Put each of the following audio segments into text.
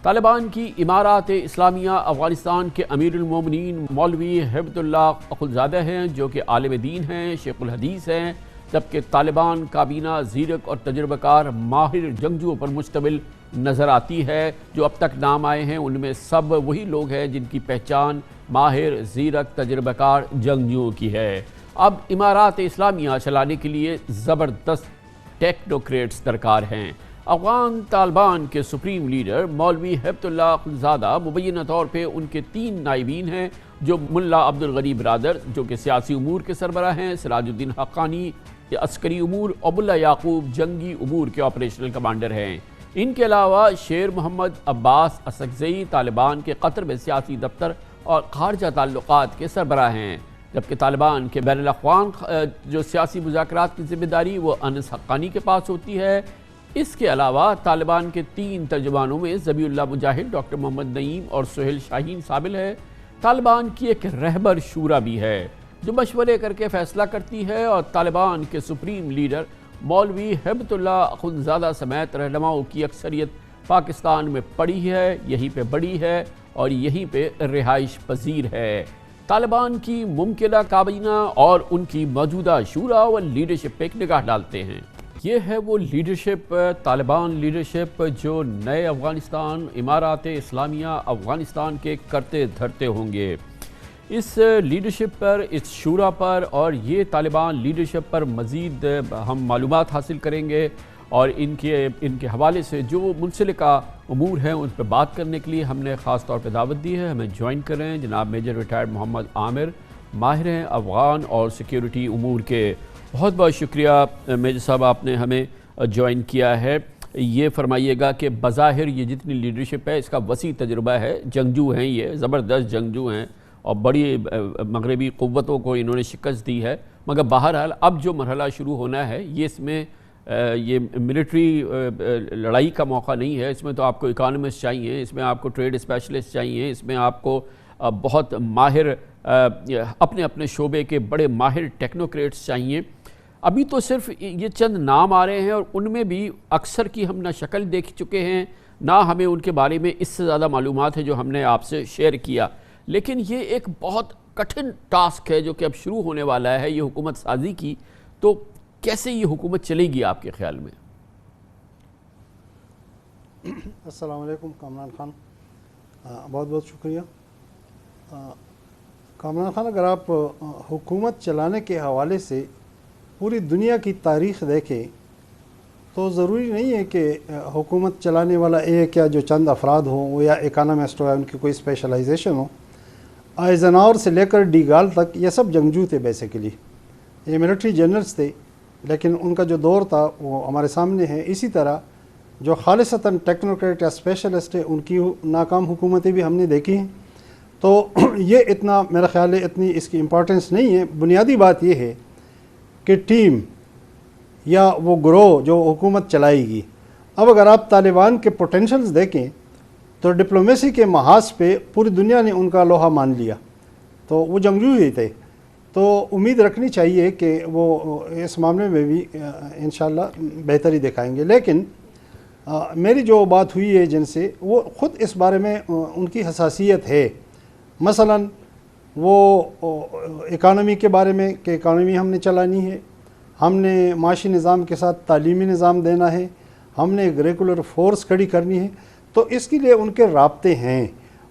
طالبان کی امارات اسلامیہ افغانستان کے امیر المومنین مولوی ہبت اللہ اخندزادہ ہیں، جو کہ عالم دین ہیں، شیخ الحدیث ہیں، جبکہ طالبان کابینہ زیرک اور تجربہ کار ماہر جنگجوؤں پر مشتمل نظر آتی ہے۔ جو اب تک نام آئے ہیں ان میں سب وہی لوگ ہیں جن کی پہچان ماہر زیرک تجربہ کار جنگجوؤں کی ہے۔ اب امارات اسلامیہ چلانے کے لیے زبردست ٹیکنوکریٹس درکار ہیں۔ افغان طالبان کے سپریم لیڈر مولوی ہبت اللہ اخندزادہ مبینہ طور پہ ان کے 3 نائبین ہیں، جو ملا عبدالغنی برادر جو کہ سیاسی امور کے سربراہ ہیں، سراج الدین حقانی عسکری امور، ابواللہ یعقوب جنگی امور کے آپریشنل کمانڈر ہیں۔ ان کے علاوہ شیر محمد عباس اسکزئی طالبان کے قطر میں سیاسی دفتر اور خارجہ تعلقات کے سربراہ ہیں، جبکہ طالبان کے بین الاقوامی جو سیاسی مذاکرات کی ذمہ داری وہ انس حقانی کے پاس ہوتی ہے۔ اس کے علاوہ طالبان کے 3 ترجمانوں میں ذبیح اللہ مجاہد، ڈاکٹر محمد نعیم اور سہیل شاہین شامل ہے۔ طالبان کی ایک رہبر شورا بھی ہے جو مشورے کر کے فیصلہ کرتی ہے، اور طالبان کے سپریم لیڈر مولوی ہبت اللہ اخندزادہ سمیت رہنماؤں کی اکثریت پاکستان میں پڑی ہے، یہیں پہ بڑی ہے اور یہیں پہ رہائش پذیر ہے۔ طالبان کی ممکنہ کابینہ اور ان کی موجودہ شورا و لیڈرشپ پہ ایک نگاہ ڈالتے ہیں۔ یہ ہے وہ لیڈرشپ، طالبان لیڈرشپ جو نئے افغانستان، امارات اسلامیہ افغانستان کے کرتے دھرتے ہوں گے۔ اس لیڈرشپ پر، اس شورا پر اور یہ طالبان لیڈرشپ پر مزید ہم معلومات حاصل کریں گے، اور ان کے حوالے سے جو منسلکہ امور ہیں ان پر بات کرنے کے لیے ہم نے خاص طور پہ دعوت دی ہے۔ ہمیں جوائن کر رہے ہیں جناب میجر ریٹائرڈ محمد عامر، ماہر ہیں افغان اور سیکیورٹی امور کے۔ بہت بہت شکریہ میجر صاحب، آپ نے ہمیں جوائن کیا ہے۔ یہ فرمائیے گا کہ بظاہر یہ جتنی لیڈرشپ ہے اس کا وسیع تجربہ ہے، جنگجو ہیں، یہ زبردست جنگجو ہیں اور بڑی مغربی قوتوں کو انہوں نے شکست دی ہے، مگر بہرحال اب جو مرحلہ شروع ہونا ہے یہ اس میں یہ ملٹری لڑائی کا موقع نہیں ہے۔ اس میں تو آپ کو اکانومسٹ چاہیے، اس میں آپ کو ٹریڈ اسپیشلسٹ چاہیے، اس میں آپ کو بہت ماہر اپنے اپنے شعبے کے بڑے ماہر ٹیکنوکریٹس چاہیے۔ ابھی تو صرف یہ چند نام آ رہے ہیں اور ان میں بھی اکثر کی ہم نہ شکل دیکھ چکے ہیں، نہ ہمیں ان کے بارے میں اس سے زیادہ معلومات ہے جو ہم نے آپ سے شیئر کیا، لیکن یہ ایک بہت کٹھن ٹاسک ہے جو کہ اب شروع ہونے والا ہے یہ حکومت سازی کی۔ تو کیسے یہ حکومت چلے گی آپ کے خیال میں؟ السلام علیکم کامران خان، بہت بہت شکریہ۔ کامران خان، اگر آپ حکومت چلانے کے حوالے سے پوری دنیا کی تاریخ دیکھیں تو ضروری نہیں ہے کہ حکومت چلانے والا ایک یا جو چند افراد ہوں وہ یا اکانومسٹ ہو یا ان کی کوئی اسپیشلائزیشن ہو۔ آئزنہاور سے لے کر ڈی گال تک یہ سب جنگجو تھے، بیسیکلی یہ ملٹری جنرلز تھے، لیکن ان کا جو دور تھا وہ ہمارے سامنے ہے۔ اسی طرح جو خالصتاً ٹیکنوکریٹ یا اسپیشلسٹ ہے ان کی ناکام حکومتیں بھی ہم نے دیکھی ہیں۔ تو یہ اتنا میرا خیال ہے اتنی اس کی امپورٹنس نہیں ہے۔ بنیادی بات یہ ہے کہ ٹیم یا وہ گروہ جو حکومت چلائے گی، اب اگر آپ طالبان کے پوٹینشلز دیکھیں تو ڈپلومیسی کے محاذ پہ پوری دنیا نے ان کا لوہا مان لیا، تو وہ جنگجو ہی تھے۔ تو امید رکھنی چاہیے کہ وہ اس معاملے میں بھی انشاءاللہ بہتری دکھائیں گے۔ لیکن میری جو بات ہوئی ہے جن سے، وہ خود اس بارے میں ان کی حساسیت ہے۔ مثلا وہ اکانومی کے بارے میں کہ اکانومی ہم نے چلانی ہے، ہم نے معاشی نظام کے ساتھ تعلیمی نظام دینا ہے، ہم نے ایک ریگولر فورس کھڑی کرنی ہے، تو اس کے لیے ان کے رابطے ہیں،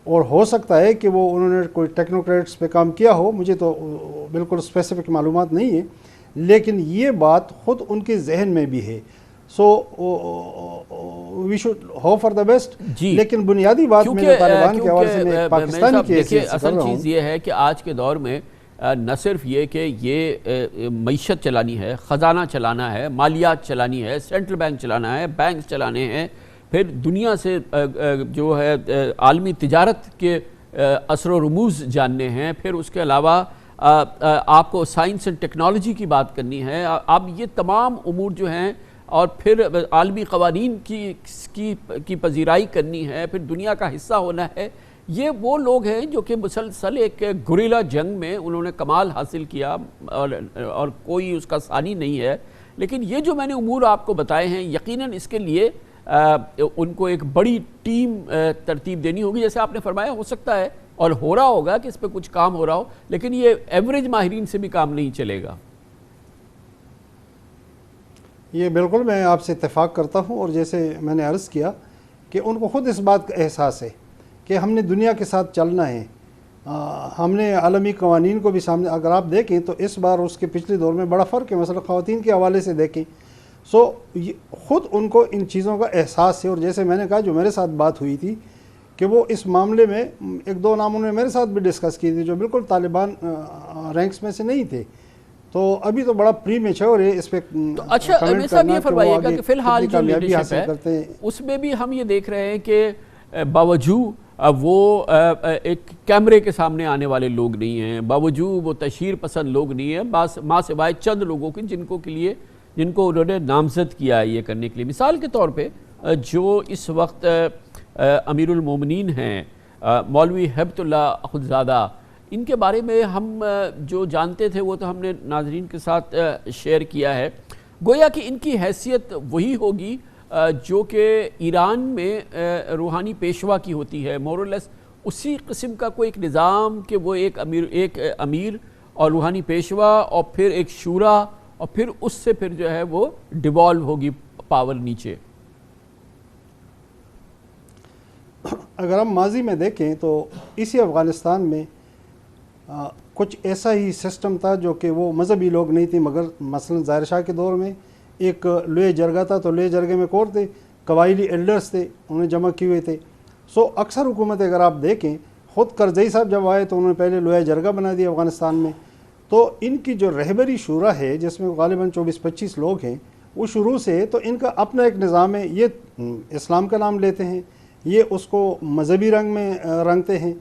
اور ہو سکتا ہے کہ وہ انہوں نے کوئی ٹیکنوکریٹس پہ کام کیا ہو، مجھے تو بالکل اسپیسیفک معلومات نہیں ہے، لیکن یہ بات خود ان کے ذہن میں بھی ہے۔ So we should hope for the best. لیکن بنیادی بات میں طالبان کے حوالے سے میں پاکستانی کی حیثیت سے کر رہا ہوں۔ اصل چیز یہ ہے کہ آج کے دور میں نہ صرف یہ کہ یہ معیشت چلانی ہے، خزانہ چلانا ہے، مالیات چلانی ہے، سینٹرل بینک چلانا ہے، بینک چلانے ہیں، پھر دنیا سے جو ہے عالمی تجارت کے اثر و رموز جاننے ہیں، پھر اس کے علاوہ آپ کو سائنس اینڈ ٹیکنالوجی کی بات کرنی ہے، اب یہ تمام امور جو ہیں، اور پھر عالمی قوانین کی پذیرائی کرنی ہے، پھر دنیا کا حصہ ہونا ہے۔ یہ وہ لوگ ہیں جو کہ مسلسل ایک گوریلا جنگ میں انہوں نے کمال حاصل کیا، اور کوئی اس کا ثانی نہیں ہے۔ لیکن یہ جو میں نے امور آپ کو بتائے ہیں، یقیناً اس کے لیے ان کو ایک بڑی ٹیم ترتیب دینی ہوگی، جیسے آپ نے فرمایا ہو سکتا ہے اور ہو رہا ہوگا کہ اس پہ کچھ کام ہو رہا ہو، لیکن یہ ایوریج ماہرین سے بھی کام نہیں چلے گا۔ یہ بالکل میں آپ سے اتفاق کرتا ہوں، اور جیسے میں نے عرض کیا کہ ان کو خود اس بات کا احساس ہے کہ ہم نے دنیا کے ساتھ چلنا ہے، ہم نے عالمی قوانین کو بھی سامنے، اگر آپ دیکھیں تو اس بار اس کے پچھلے دور میں بڑا فرق ہے، مثلا خواتین کے حوالے سے دیکھیں خود ان کو ان چیزوں کا احساس ہے۔ اور جیسے میں نے کہا جو میرے ساتھ بات ہوئی تھی کہ وہ اس معاملے میں ایک دو نام انہوں نے میرے ساتھ بھی ڈسکس کی تھی جو بالکل طالبان رینکس میں سے نہیں تھے، تو ابھی تو بڑا پری میچور ہے اس پہ اچھا امیر صاحب یہ فرمائیے گا کہ فی الحال جو لیڈرشپ ہے اس میں بھی ہم یہ دیکھ رہے ہیں کہ باوجود وہ ایک کیمرے کے سامنے آنے والے لوگ نہیں ہیں، باوجود وہ تشہیر پسند لوگ نہیں ہیں، ماں سوائے چند لوگوں کے جن کو انہوں نے نامزد کیا ہے یہ کرنے کے لیے۔ مثال کے طور پہ جو اس وقت امیر المومنین ہیں مولوی ہیبت اللہ اخندزادہ، ان کے بارے میں ہم جو جانتے تھے وہ تو ہم نے ناظرین کے ساتھ شیئر کیا ہے، گویا کہ ان کی حیثیت وہی ہوگی جو کہ ایران میں روحانی پیشوا کی ہوتی ہے، مور اور لیس اسی قسم کا کوئی ایک نظام کہ وہ ایک امیر اور روحانی پیشوا اور پھر ایک شورا اور پھر اس سے پھر جو ہے وہ ڈیوالو ہوگی پاور نیچے۔ اگر ہم ماضی میں دیکھیں تو اسی افغانستان میں کچھ ایسا ہی سسٹم تھا جو کہ وہ مذہبی لوگ نہیں تھے، مگر مثلا ظاہر شاہ کے دور میں ایک لوئے جرگہ تھا، تو لوئے جرگے میں کون تھے؟ قبائلی ایلڈرز تھے، انہوں نے جمع کیے ہوئے تھے۔ اکثر حکومت اگر آپ دیکھیں، خود کرزئی صاحب جب آئے تو انہوں نے پہلے لوئے جرگہ بنا دیا افغانستان میں، تو ان کی جو رہبری شورا ہے جس میں غالباً 24-25 لوگ ہیں، وہ شروع سے تو ان کا اپنا ایک نظام ہے، یہ اسلام کا نام لیتے ہیں، یہ اس کو مذہبی رنگ میں رنگتے ہیں،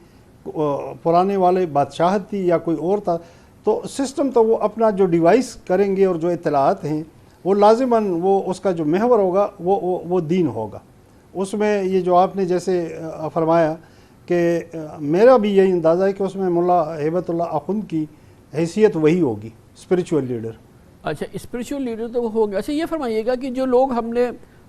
پرانے والے بادشاہت تھی یا کوئی اور تھا، تو سسٹم تو وہ اپنا جو ڈیوائس کریں گے اور جو اطلاعات ہیں وہ لازماً وہ اس کا جو محور ہوگا وہ دین ہوگا۔ اس میں یہ جو آپ نے جیسے فرمایا کہ میرا بھی یہی اندازہ ہے کہ اس میں ملا ہیبت اللہ اخند کی حیثیت وہی ہوگی، اسپریچول لیڈر۔ اچھا اسپریچول لیڈر تو وہ ہوگا۔ اچھا یہ فرمائیے گا کہ جو لوگ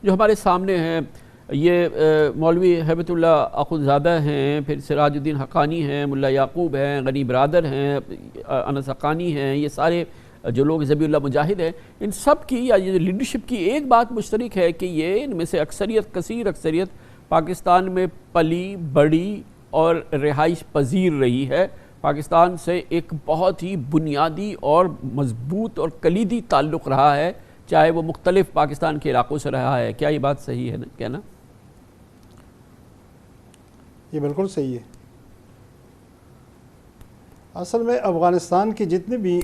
جو ہمارے سامنے ہیں، یہ مولوی ہیبت اللہ اخندزادہ ہیں، پھر سراج الدین حقانی ہیں، ملا یعقوب ہیں، غنی برادر ہیں، انس حقانی ہیں، یہ سارے جو لوگ ذبیح اللہ مجاہد ہیں، ان سب کی یا یہ لیڈرشپ کی ایک بات مشترک ہے کہ یہ ان میں سے کثیر اکثریت پاکستان میں پلی بڑی اور رہائش پذیر رہی ہے، پاکستان سے ایک بہت ہی بنیادی اور مضبوط اور کلیدی تعلق رہا ہے، چاہے وہ مختلف پاکستان کے علاقوں سے رہا ہے۔ کیا یہ بات صحیح ہے نا کہنا؟ یہ بالکل صحیح ہے۔ اصل میں افغانستان کے جتنے بھی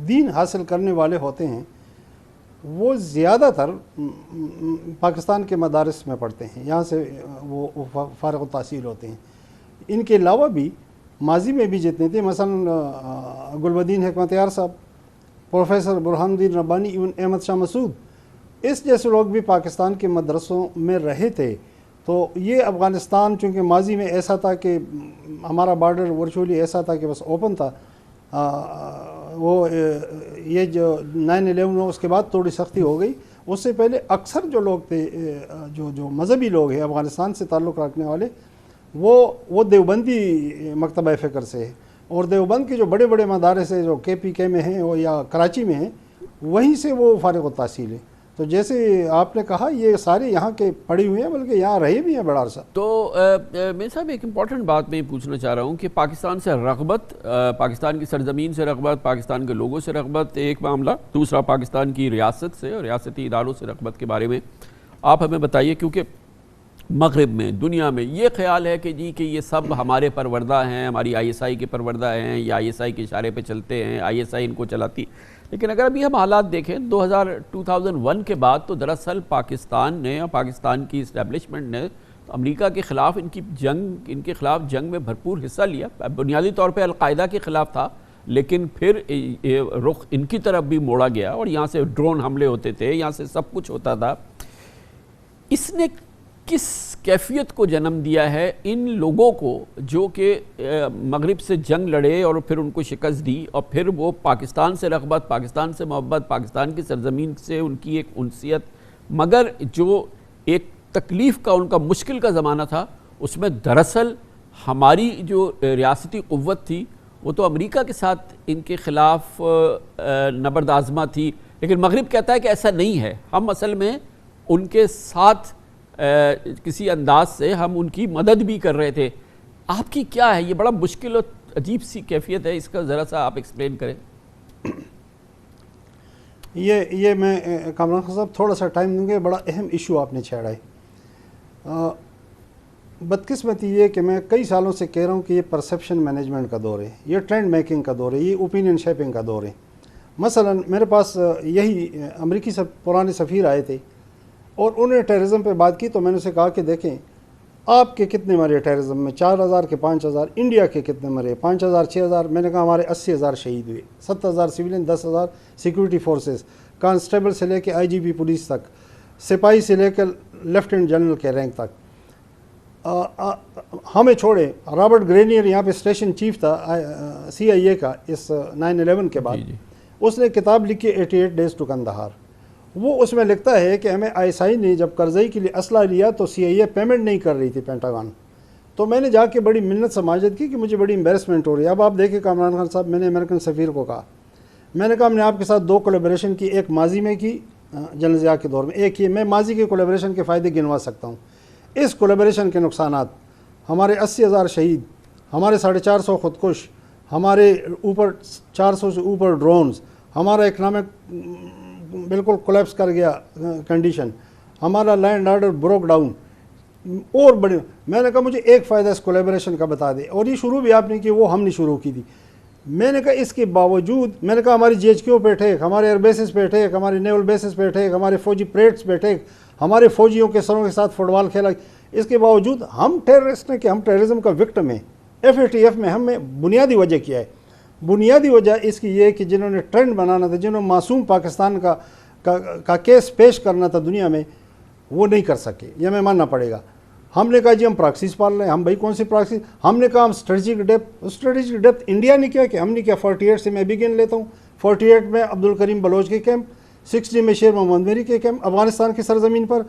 دین حاصل کرنے والے ہوتے ہیں وہ زیادہ تر پاکستان کے مدارس میں پڑھتے ہیں، یہاں سے وہ فارغ التحصیل ہوتے ہیں۔ ان کے علاوہ بھی ماضی میں بھی جتنے تھے، مثلا گلبدین حکمت یار صاحب، پروفیسر برہان الدین ربانی، ایون احمد شاہ مسعود، اس جیسے لوگ بھی پاکستان کے مدرسوں میں رہے تھے۔ تو یہ افغانستان چونکہ ماضی میں ایسا تھا کہ ہمارا بارڈر ورچولی ایسا تھا کہ بس اوپن تھا، وہ یہ جو 9/11 اس کے بعد تھوڑی سختی ہو گئی، اس سے پہلے اکثر جو لوگ تھے جو مذہبی لوگ ہیں افغانستان سے تعلق رکھنے والے، وہ دیوبندی مکتبہ فکر سے ہے، اور دیوبند کے جو بڑے بڑے مدارس ہیں جو KPK میں ہیں یا کراچی میں ہیں، وہیں سے وہ فارغ التحصیل ہے۔ تو جیسے آپ نے کہا یہ سارے یہاں کے پڑھی ہوئے ہیں، بلکہ یہاں رہے بھی ہیں بڑا عرصہ۔ تو میں صاحب ایک امپورٹنٹ بات میں پوچھنا چاہ رہا ہوں کہ پاکستان سے رغبت، پاکستان کی سرزمین سے رغبت، پاکستان کے لوگوں سے رغبت ایک معاملہ، دوسرا پاکستان کی ریاست سے اور ریاستی اداروں سے رغبت کے بارے میں آپ ہمیں بتائیے، کیونکہ مغرب میں دنیا میں یہ خیال ہے کہ جی کہ یہ سب ہمارے پروردہ ہیں، ہماری ISI کے پروردہ ہیں، یا ISI کے اشارے پہ چلتے ہیں، ISI ان کو چلاتی۔ لیکن اگر ابھی ہم حالات دیکھیں 2001 کے بعد، تو دراصل پاکستان نے اور پاکستان کی اسٹیبلشمنٹ نے امریکہ کے خلاف ان کے خلاف جنگ میں بھرپور حصہ لیا۔ بنیادی طور پہ القاعدہ کے خلاف تھا، لیکن پھر رخ ان کی طرف بھی موڑا گیا اور یہاں سے ڈرون حملے ہوتے تھے، یہاں سے سب کچھ ہوتا تھا۔ اس نے کس کیفیت کو جنم دیا ہے ان لوگوں کو جو کہ مغرب سے جنگ لڑے اور پھر ان کو شکست دی، اور پھر وہ پاکستان سے رغبت، پاکستان سے محبت، پاکستان کی سرزمین سے ان کی ایک انسیت مگر جو ایک تکلیف کا ان کا مشکل کا زمانہ تھا اس میں دراصل ہماری جو ریاستی قوت تھی وہ تو امریکہ کے ساتھ ان کے خلاف نبرد آزما تھی، لیکن مغرب کہتا ہے کہ ایسا نہیں ہے، ہم اصل میں ان کے ساتھ کسی انداز سے ہم ان کی مدد بھی کر رہے تھے۔ آپ کی کیا ہے یہ بڑا مشکل اور عجیب سی کیفیت ہے، اس کا ذرا سا آپ ایکسپلین کریں۔ یہ میں کامران خان صاحب تھوڑا سا ٹائم دوں گے، بڑا اہم ایشو آپ نے چھیڑا ہے۔ بدقسمتی یہ کہ میں کئی سالوں سے کہہ رہا ہوں کہ یہ پرسیپشن مینجمنٹ کا دور ہے، یہ ٹرینڈ میکنگ کا دور ہے، یہ اوپینین شیپنگ کا دور ہے۔ مثلا میرے پاس یہی امریکی پرانے سفیر آئے تھے اور انہوں نے ٹیررزم پہ بات کی، تو میں نے اسے کہا کہ دیکھیں آپ کے کتنے مرے ٹیررزم میں، 4000 کے 5000، انڈیا کے کتنے مرے 5000 6000، میں نے کہا ہمارے 80,000 شہید ہوئے، 70,000 سویلین، 10,000 سیکورٹی فورسز، کانسٹیبل سے لے کے IGP پولیس تک، سپاہی سے لے کے لیفٹیننٹ جنرل کے رینک تک۔ ہمیں چھوڑے، رابرٹ گرینیئر یہاں پہ اسٹیشن چیف تھا CIA کا اس 9/11 کے بعد، اس نے کتاب لکھی 88 ڈیز ٹو قندھار۔ وہ اس میں لکھتا ہے کہ ہمیں ISI نے جب کرزئی کے لیے اسلحہ لیا تو CIA پیمنٹ نہیں کر رہی تھی پینٹاگون، تو میں نے جا کے بڑی منت سماجت کی کہ مجھے بڑی امبیرسمنٹ ہو رہی ہے۔ اب آپ دیکھیں کامران خان صاحب، میں نے امریکن سفیر کو کہا، میں نے کہا ہم نے آپ کے ساتھ 2 کولیبریشن کی، ایک ماضی میں کی جنرل ضیاء کے دور میں، ایک یہ میں ماضی کے کولیبریشن کے فائدے گنوا سکتا ہوں، اس کولیبریشن کے نقصانات، ہمارے 80,000 شہید، ہمارے 450 خودکش، ہمارے اوپر 400 سے اوپر ڈرونز، ہمارا اکنامک بالکل کولیپس کر گیا کنڈیشن، ہمارا لینڈ آرڈر بروک ڈاؤن، اور بڑے۔ میں نے کہا مجھے ایک فائدہ اس کولیبریشن کا بتا دے، اور یہ شروع بھی آپ نے کی، وہ ہم نے شروع کی تھی۔ میں نے کہا اس کے باوجود، میں نے کہا ہماری GHQ پہ ٹھیک، ہمارے ایئر بیسز پہ ٹھیک، ہمارے نیول بیسز پہ ٹھیک، ہمارے فوجی پریڈس پہ ٹھیک، ہمارے فوجیوں کے سروں کے ساتھ فٹ بال کھیلا، اس کے باوجود ہم ٹیررسٹ ہیں کہ ہم ٹیررزم کا وکٹم ہیں۔ FATF میں ہم بنیادی وجہ کیا ہے؟ بنیادی وجہ اس کی یہ ہے کہ جنہوں نے ٹرینڈ بنانا تھا، جنہوں نے معصوم پاکستان کا کیس پیش کرنا تھا دنیا میں، وہ نہیں کر سکے، یہ ہمیں ماننا پڑے گا۔ ہم نے کہا جی ہم پراکسیز پال رہے ہیں، ہم بھائی کون سی پراکسیز؟ ہم نے کہا ہم اسٹریٹجک ڈیپتھ انڈیا نے کیا کہ ہم نے کیا 48 سے میں بھی گن لیتا ہوں، 48 میں عبدالکریم بلوچ کے کیمپ، 60 میں شیر محمد میری کے کیمپ افغانستان کی سرزمین پر،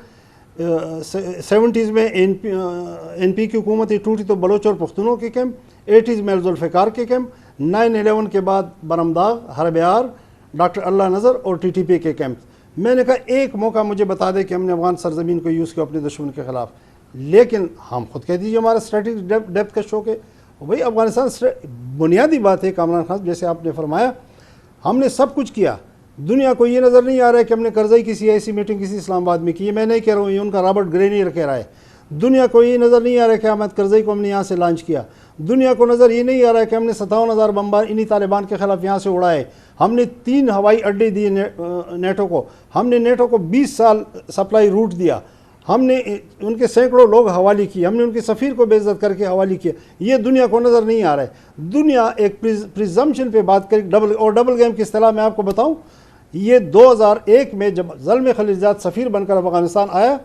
70s میں NP کی حکومت ٹوٹی تو بلوچ اور پختونوں کے کیمپ، 80s میں ذوالفقار کے کیمپ، 9/11 کے بعد برمداغ، ہربیار، ڈاکٹر اللہ نظر اور TTP کے کیمپ۔ میں نے کہا ایک موقع مجھے بتا دے کہ ہم نے افغان سرزمین کو یوز کیا اپنے دشمن کے خلاف، لیکن ہم خود کہہ دیجیے ہمارا اسٹریٹجک ڈیپتھ کا شوق ہے۔ بھائی افغانستان بنیادی بات ہے کامران خان، جیسے آپ نے فرمایا ہم نے سب کچھ کیا، دنیا کو یہ نظر نہیں آ رہا ہے کہ ہم نے کرزئی کسی ایسی میٹنگ کسی اسلام آباد میں کی، یہ میں نہیں کہہ رہا ہوں، یہ ان کا رابرٹ گرینیئر کہہ رہا ہے۔ دنیا کو یہ نظر نہیں آ رہا ہے کہ احمد کرزئی کو ہم نے یہاں سے لانچ کیا، دنیا کو نظر یہ نہیں آ رہا ہے کہ ہم نے 57,000 بمبار انہی طالبان کے خلاف یہاں سے اڑائے، ہم نے 3 ہوائی اڈے دیے نیٹو کو، ہم نے نیٹو کو 20 سال سپلائی روٹ دیا، ہم نے ان کے سینکڑوں لوگ حوالی کیے، ہم نے ان کے سفیر کو بے عزت کر کے حوالی کیا، یہ دنیا کو نظر نہیں آ رہا ہے۔ دنیا ایک پریزمپشن پہ بات کرے، ڈبل گیم کی اصطلاح میں آپ کو بتاؤں، یہ 2001 میں جب زلمے خلیلزاد سفیر بن کر افغانستان آیا،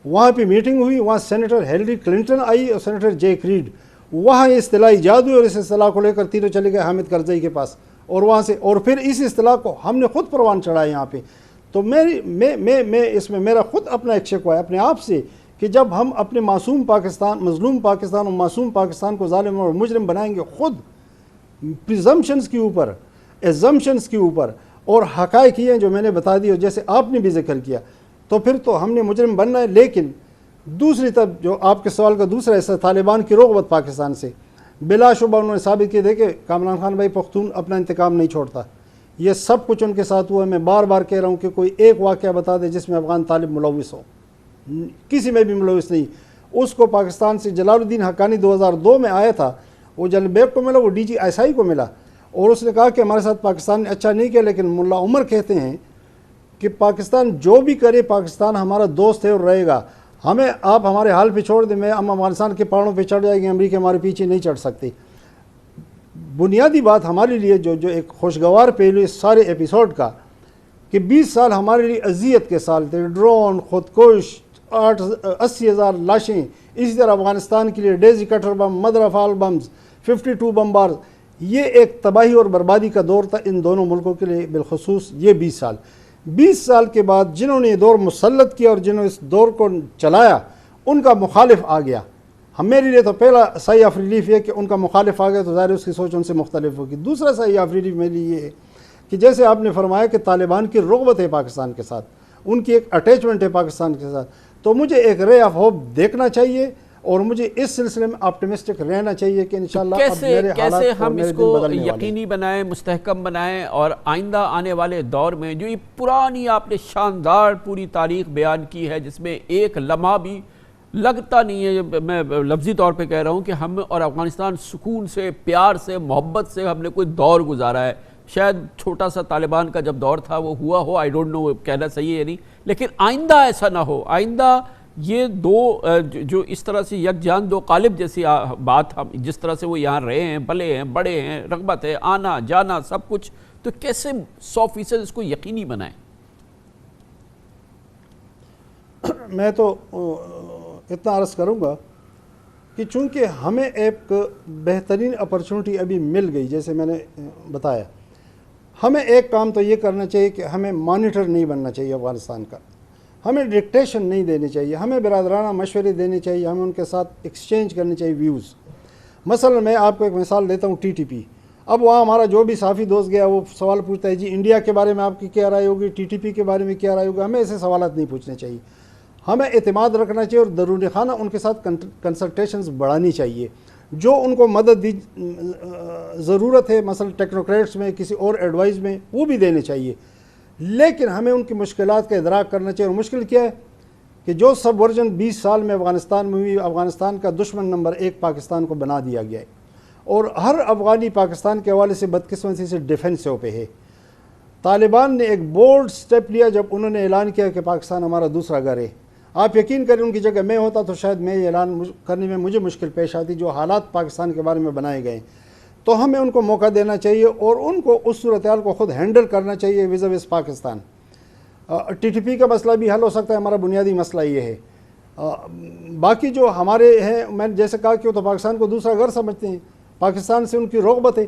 وہاں پہ میٹنگ ہوئی، وہاں سینیٹر ہیلری کلنٹن آئی اور سینیٹر جیک ریڈ، وہاں یہ اصطلاح ایجاد ہوئی اور اس اصطلاح کو لے کر تینوں چلے گئے حامد کرزئی کے پاس، اور وہاں سے اور پھر اس اصطلاح کو ہم نے خود پروان چڑھایا یہاں پہ۔ تو میں اس میں میرا خود اپنا ایک شکوہ ہے اپنے آپ سے کہ جب ہم اپنے معصوم پاکستان، مظلوم پاکستان اور معصوم پاکستان کو ظالم اور مجرم بنائیں گے خود پریزمپشنز کے اوپر، ایزمپشنز کے اوپر، اور حقائق یہ ہیں جو میں نے بتا دی اور جیسے آپ نے بھی ذکر کیا، تو پھر تو ہم نے مجرم بننا ہے۔ لیکن دوسری طرف جو آپ کے سوال کا دوسرا حصہ، طالبان کی رغبت پاکستان سے، بلا شبہ انہوں نے ثابت کیا، دیکھے کامران خان بھائی پختون اپنا انتقام نہیں چھوڑتا، یہ سب کچھ ان کے ساتھ ہوا ہے۔ میں بار بار کہہ رہا ہوں کہ کوئی ایک واقعہ بتا دے جس میں افغان طالب ملوث ہو، کسی میں بھی ملوث نہیں۔ اس کو پاکستان سے جلال الدین حقانی 2002 میں آیا تھا، وہ جلبیب کو ملا، وہ DG ISI کو ملا، اور اس نے کہا کہ ہمارے ساتھ پاکستان نے اچھا نہیں کیا، لیکن ملا عمر کہتے ہیں کہ پاکستان جو بھی کرے پاکستان ہمارا دوست ہے اور رہے گا، ہمیں آپ ہمارے حال پہ چھوڑ دیں، ہم افغانستان کے پہاڑوں پہ چڑھ جائیں گے، امریکہ ہمارے پیچھے نہیں چڑھ سکتی۔ بنیادی بات ہمارے لیے جو ایک خوشگوار پہلو اس سارے ایپیسوڈ کا کہ 20 سال ہمارے لیے اذیت کے سال تھے، ڈرون، خودکش، 80,000 لاشیں، اسی طرح افغانستان کے لیے dizzy cutter bomb, mother of all bums, 52 بمبار، یہ ایک تباہی اور بربادی کا دور تھا ان دونوں ملکوں کے لیے بالخصوص یہ 20 سال۔ 20 سال کے بعد جنہوں نے یہ دور مسلط کیا اور جنہوں نے اس دور کو چلایا ان کا مخالف آ گیا. میرے لیے تو پہلا صحیح آف ریلیف یہ کہ ان کا مخالف آ گیا تو ظاہر اس کی سوچ ان سے مختلف ہوگی. دوسرا صحیح آف ریلیف میرے لیے یہ ہے کہ جیسے آپ نے فرمایا کہ طالبان کی رغبت ہے پاکستان کے ساتھ, ان کی ایک اٹیچمنٹ ہے پاکستان کے ساتھ, تو مجھے ایک رے آف ہوپ دیکھنا چاہیے اور مجھے اس سلسلے میں آپٹیمسٹک رہنا چاہیے کہ انشاءاللہ اب میرے حالات کیسے اور ہم میرے اس دن کو بدلنے والے ہیں. یقینی بنائیں, مستحکم بنائیں, اور آئندہ آنے والے دور میں جو یہ پرانی آپ نے شاندار پوری تاریخ بیان کی ہے جس میں ایک لمحہ بھی لگتا نہیں ہے, میں لفظی طور پہ کہہ رہا ہوں کہ ہم اور افغانستان سکون سے, پیار سے, محبت سے ہم نے کوئی دور گزارا ہے. شاید چھوٹا سا طالبان کا جب دور تھا وہ ہوا ہو, آئی ڈونٹ نو کہنا صحیح ہے یا نہیں, لیکن آئندہ ایسا نہ ہو. آئندہ یہ دو جو اس طرح سے یکجان دو قالب جیسی بات ہم جس طرح سے وہ یہاں رہے ہیں, پلے ہیں, بڑے ہیں, رغبت ہے, آنا جانا سب کچھ, تو کیسے 100% اس کو یقینی بنائیں؟ میں تو اتنا عرض کروں گا کہ چونکہ ہمیں ایک بہترین اپرچونٹی ابھی مل گئی, جیسے میں نے بتایا, ہمیں ایک کام تو یہ کرنا چاہیے کہ ہمیں مانیٹر نہیں بننا چاہیے افغانستان کا, ہمیں ڈکٹیشن نہیں دینی چاہیے, ہمیں برادرانہ مشورے دینے چاہیے, ہمیں ان کے ساتھ ایکسچینج کرنی چاہیے ویوز. مثلا میں آپ کو ایک مثال دیتا ہوں, ٹی ٹی پی. اب وہاں ہمارا جو بھی صحافی دوست گیا وہ سوال پوچھتا ہے جی انڈیا کے بارے میں آپ کی کیا رائے ہوگی, ٹی ٹی پی کے بارے میں کیا رائے ہوگی. ہمیں ایسے سوالات نہیں پوچھنے چاہیے, ہمیں اعتماد رکھنا چاہیے اور درون خانہ ان کے ساتھ کنسلٹیشنز بڑھانی چاہیے. جو ان کو مدد دی ضرورت ہے مثلا ٹیکنوکریٹس میں, کسی اور ایڈوائز میں, وہ بھی دینے چاہیے. لیکن ہمیں ان کی مشکلات کا ادراک کرنا چاہیے. اور مشکل کیا ہے کہ جو سب ورژن 20 سال میں افغانستان میں ہوئی, افغانستان کا دشمن نمبر 1 پاکستان کو بنا دیا گیا ہے, اور ہر افغانی پاکستان کے حوالے سے بدقسمتی سے ڈیفینسو پہ ہے. طالبان نے ایک بولڈ سٹیپ لیا جب انہوں نے اعلان کیا کہ پاکستان ہمارا دوسرا گھر ہے. آپ یقین کریں ان کی جگہ میں ہوتا تو شاید میں یہ اعلان کرنے میں مجھے مشکل پیش آتی, جو حالات پاکستان کے بارے میں بنائے گئے. تو ہمیں ان کو موقع دینا چاہیے اور ان کو اس صورتحال کو خود ہینڈل کرنا چاہیے ویز پاکستان. ٹی ٹی پی کا مسئلہ بھی حل ہو سکتا ہے, ہمارا بنیادی مسئلہ یہ ہے. باقی جو ہمارے ہیں, میں نے جیسے کہا کہ وہ تو پاکستان کو دوسرا گھر سمجھتے ہیں, پاکستان سے ان کی رغبت ہے,